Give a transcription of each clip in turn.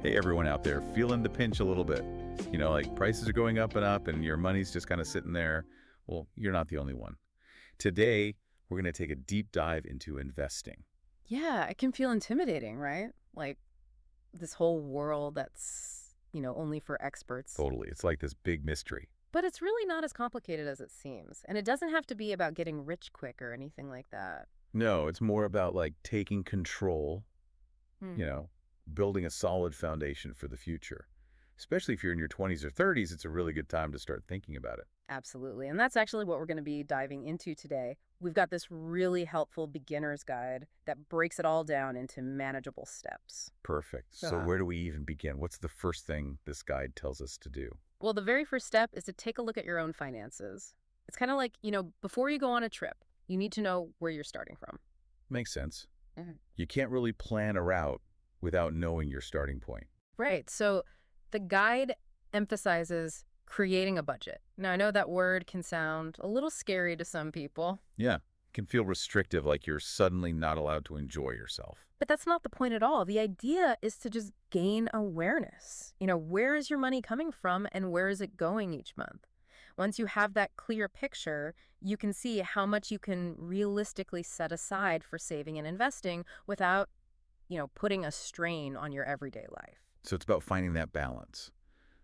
Hey, everyone out there, feeling the pinch a little bit. Like prices are going up and your money's just kind of sitting there. Well, you're not the only one. Today, we're going to take a deep dive into investing. Yeah, it can feel intimidating, right? Like this whole world that's, only for experts. Totally. It's like this big mystery. But it's really not as complicated as it seems. And it doesn't have to be about getting rich quick or anything like that. No, it's more about like taking control, Hmm. you know, building a solid foundation for the future. Especially if you're in your 20s or 30s, it's a really good time to start thinking about it. Absolutely. And that's actually what we're going to be diving into today. We've got this really helpful beginner's guide that breaks it all down into manageable steps. Perfect. So Uh, where do we even begin? What's the first thing this guide tells us to do? well, the very first step is to take a look at your own finances. It's kind of like, before you go on a trip, you need to know where you're starting from. Makes sense. Mhm. You can't really plan a route without knowing your starting point. Right. So the guide emphasizes creating a budget. Now, I know that word can sound a little scary to some people, Yeah. It can feel restrictive, like you're suddenly not allowed to enjoy yourself. but that's not the point at all. The idea is to just gain awareness. Where is your money coming from and where is it going each month? Once you have that clear picture, you can see how much you can realistically set aside for saving and investing without, putting a strain on your everyday life. So it's about finding that balance,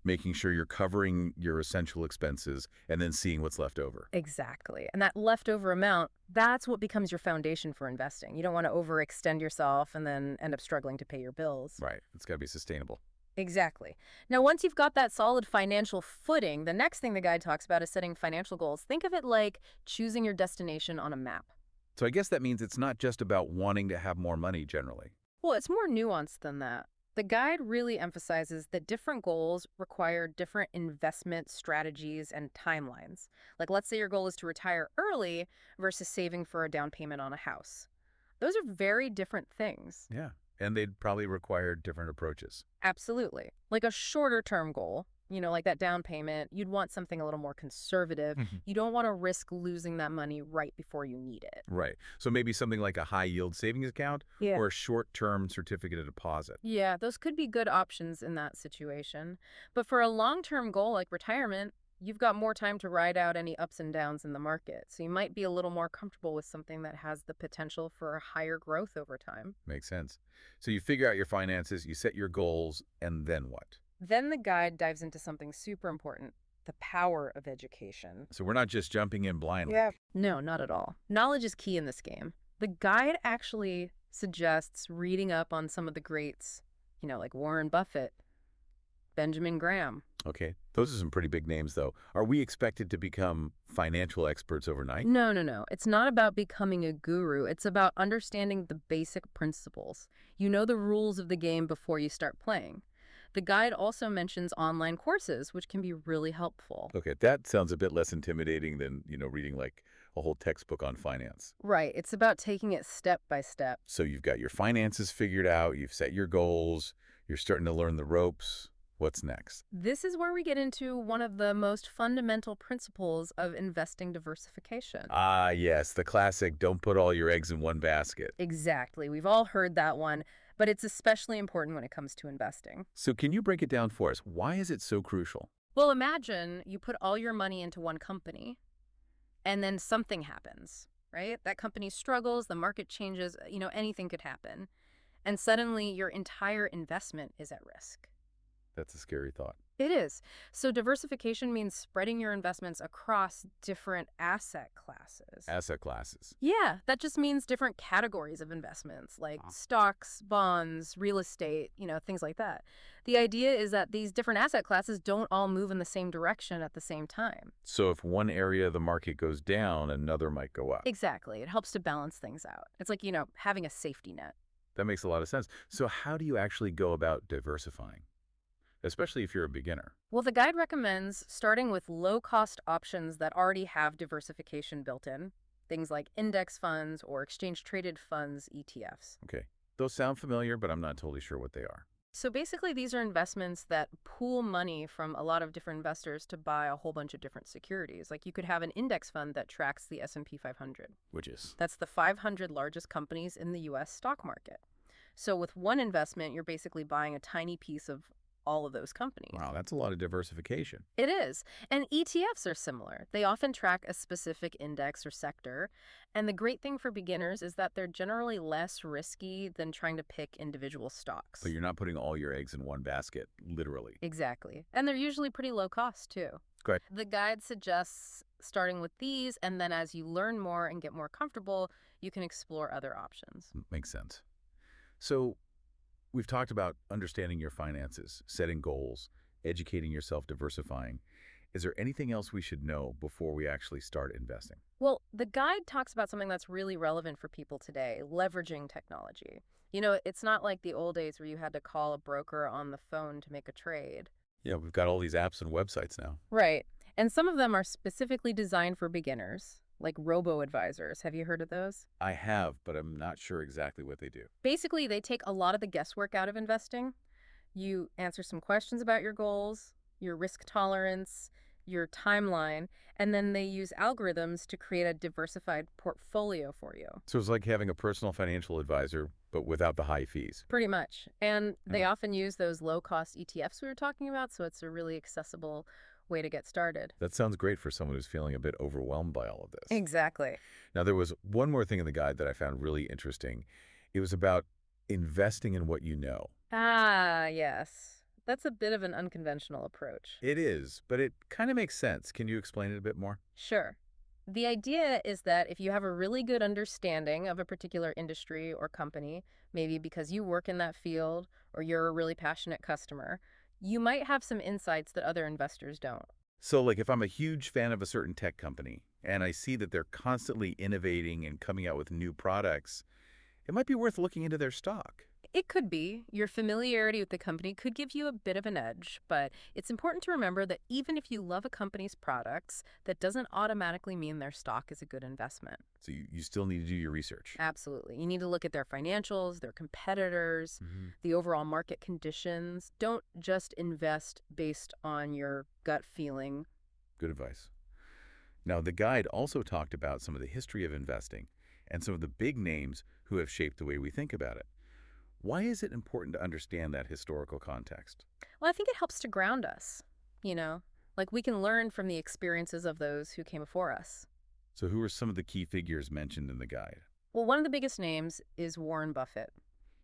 making sure you're covering your essential expenses and then seeing what's left over. Exactly. And that leftover amount, that's what becomes your foundation for investing. You don't want to overextend yourself and then end up struggling to pay your bills. Right. It's got to be sustainable. Exactly. Now, once you've got that solid financial footing, the next thing the guide talks about is setting financial goals. Think of it like choosing your destination on a map. So I guess that means it's not just about wanting to have more money generally. Well, it's more nuanced than that. The guide really emphasizes that different goals require different investment strategies and timelines. Like, let's say your goal is to retire early versus saving for a down payment on a house. Those are very different things. Yeah. And they'd probably require different approaches. Absolutely. Like a shorter term goal, like that down payment, you'd want something a little more conservative. Mhm. You don't want to risk losing that money right before you need it. Right. So maybe something like a high yield savings account Yeah. or a short term certificate of deposit. Yeah, those could be good options in that situation. But for a long term goal like retirement, you've got more time to ride out any ups and downs in the market. So you might be a little more comfortable with something that has the potential for higher growth over time. Makes sense. So you figure out your finances, you set your goals, and then what? Then the guide dives into something super important: the power of education. So we're not just jumping in blindly. Yeah. No, not at all. Knowledge is key in this game. The guide actually suggests reading up on some of the greats, like Warren Buffett, Benjamin Graham. Okay. Those are some pretty big names, though. Are we expected to become financial experts overnight? No, no, no. It's not about becoming a guru. It's about understanding the basic principles. You know the rules of the game before you start playing. The guide also mentions online courses, which can be really helpful. Okay, that sounds a bit less intimidating than, reading like a whole textbook on finance. Right. It's about taking it step by step. So you've got your finances figured out, you've set your goals, you're starting to learn the ropes. What's next? This is where we get into one of the most fundamental principles of investing: diversification. Ah, yes, the classic don't put all your eggs in one basket. Exactly. We've all heard that one, but it's especially important when it comes to investing. So can you break it down for us? Why is it so crucial? Well, imagine you put all your money into one company and then something happens, right? That company struggles, the market changes, anything could happen. And suddenly your entire investment is at risk. That's a scary thought. It is. So diversification means spreading your investments across different asset classes. Asset classes. Yeah, that just means different categories of investments like stocks, bonds, real estate, things like that. The idea is that these different asset classes don't all move in the same direction at the same time. So if one area of the market goes down, another might go up. Exactly. It helps to balance things out. It's like, having a safety net. That makes a lot of sense. So how do you actually go about diversifying? Especially if you're a beginner. Well, the guide recommends starting with low-cost options that already have diversification built in, things like index funds or exchange-traded funds, ETFs. Okay. Those sound familiar, but I'm not totally sure what they are. So basically, these are investments that pool money from a lot of different investors to buy a whole bunch of different securities. Like you could have an index fund that tracks the S&P 500. Which is? That's the 500 largest companies in the U.S. stock market. So with one investment, you're basically buying a tiny piece of all of those companies. Wow, that's a lot of diversification. It is. And ETFs are similar. They often track a specific index or sector. And the great thing for beginners is that they're generally less risky than trying to pick individual stocks. But you're not putting all your eggs in one basket, literally. Exactly. And they're usually pretty low cost, too. Good. The guide suggests starting with these, and then as you learn more and get more comfortable, you can explore other options. Makes sense. So we've talked about understanding your finances, setting goals, educating yourself, diversifying. Is there anything else we should know before we actually start investing? Well, the guide talks about something that's really relevant for people today, leveraging technology. It's not like the old days where you had to call a broker on the phone to make a trade. Yeah, we've got all these apps and websites now. Right. And some of them are specifically designed for beginners, like robo-advisors. Have you heard of those? I have, but I'm not sure exactly what they do. Basically, they take a lot of the guesswork out of investing. You answer some questions about your goals, your risk tolerance, your timeline, and then they use algorithms to create a diversified portfolio for you. So it's like having a personal financial advisor, but without the high fees. Pretty much. And they Mm. often use those low-cost ETFs we were talking about, so it's a really accessible way to get started. That sounds great for someone who's feeling a bit overwhelmed by all of this. Exactly. Now, there was one more thing in the guide that I found really interesting. It was about investing in what you know. Ah, yes. That's a bit of an unconventional approach. It is, but it kind of makes sense. Can you explain it a bit more? Sure. The idea is that if you have a really good understanding of a particular industry or company, maybe because you work in that field or you're a really passionate customer, you might have some insights that other investors don't. So, like, if I'm a huge fan of a certain tech company and I see that they're constantly innovating and coming out with new products, it might be worth looking into their stock. It could be. Your familiarity with the company could give you a bit of an edge, but it's important to remember that even if you love a company's products, that doesn't automatically mean their stock is a good investment. So you still need to do your research. Absolutely. You need to look at their financials, their competitors, Hmm. the overall market conditions. Don't just invest based on your gut feeling. Good advice. Now, the guide also talked about some of the history of investing and some of the big names who have shaped the way we think about it. Why is it important to understand that historical context? Well, I think it helps to ground us, you know? Like we can learn from the experiences of those who came before us. So who are some of the key figures mentioned in the guide? Well, one of the biggest names is Warren Buffett.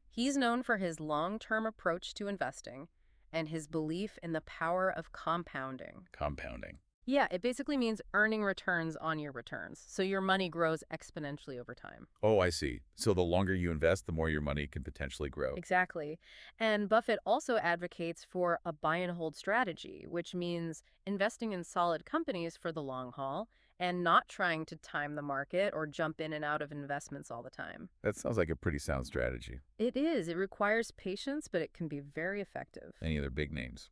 He's known for his long-term approach to investing and his belief in the power of compounding. Compounding. Yeah, it basically means earning returns on your returns, so your money grows exponentially over time. Oh, I see. So the longer you invest, the more your money can potentially grow. Exactly. And Buffett also advocates for a buy and hold strategy, which means investing in solid companies for the long haul and not trying to time the market or jump in and out of investments all the time. That sounds like a pretty sound strategy. It is. It requires patience, but it can be very effective. Any other big names?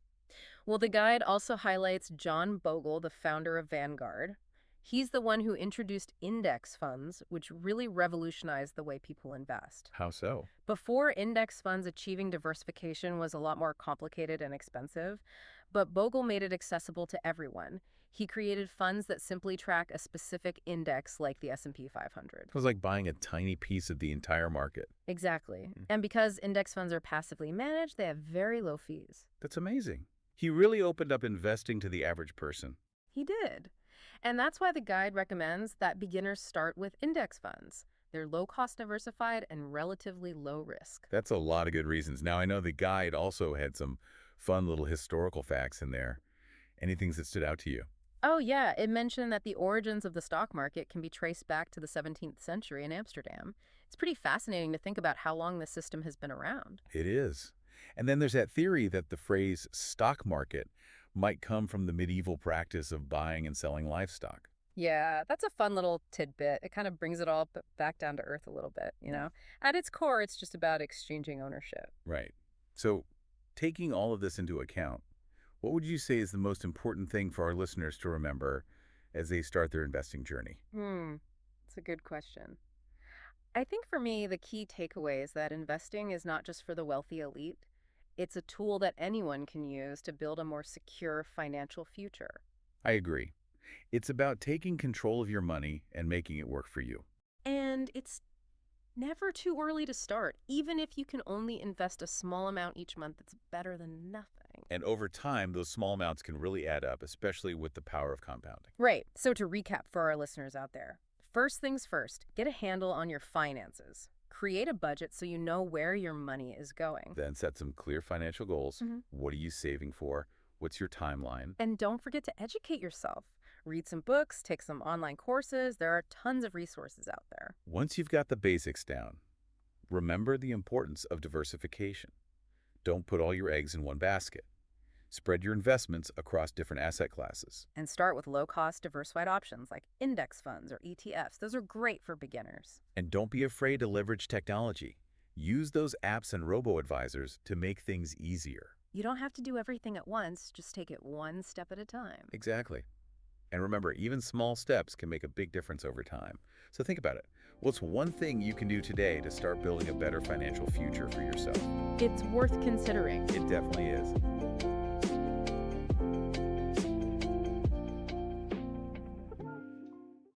Well, the guide also highlights John Bogle, the founder of Vanguard. He's the one who introduced index funds, which really revolutionized the way people invest. How so? Before, index funds achieving diversification was a lot more complicated and expensive, but Bogle made it accessible to everyone. He created funds that simply track a specific index like the S&P 500. It was like buying a tiny piece of the entire market. Exactly. And because index funds are passively managed, they have very low fees. That's amazing. He really opened up investing to the average person. He did. And that's why the guide recommends that beginners start with index funds. They're low-cost diversified and relatively low risk. That's a lot of good reasons. Now, I know the guide also had some fun little historical facts in there. Any things that stood out to you? Oh, yeah, it mentioned that the origins of the stock market can be traced back to the 17th century in Amsterdam. It's pretty fascinating to think about how long this system has been around. It is. And then there's that theory that the phrase stock market might come from the medieval practice of buying and selling livestock. Yeah, that's a fun little tidbit. It kind of brings it all back down to earth a little bit, you know? At its core, it's just about exchanging ownership. Right. So, taking all of this into account, what would you say is the most important thing for our listeners to remember as they start their investing journey? It's a good question. I think for me, the key takeaway is that investing is not just for the wealthy elite. It's a tool that anyone can use to build a more secure financial future. I agree. It's about taking control of your money and making it work for you. And it's Never too early to start. Even if you can only invest a small amount each month, it's better than nothing. And over time, those small amounts can really add up, especially with the power of compounding. Right. So to recap for our listeners out there, first things first, get a handle on your finances. Create a budget so you know where your money is going. Then set some clear financial goals. Mhm. What are you saving for? What's your timeline? And don't forget to educate yourself. Read some books, take some online courses. There are tons of resources out there. Once you've got the basics down, remember the importance of diversification. Don't put all your eggs in one basket. Spread your investments across different asset classes. And start with low-cost, diversified options like index funds or ETFs. Those are great for beginners. And don't be afraid to leverage technology. Use those apps and robo-advisors to make things easier. You don't have to do everything at once. Just take it one step at a time. Exactly. And remember, even small steps can make a big difference over time. So think about it. What's one thing you can do today to start building a better financial future for yourself? It's worth considering. It definitely is.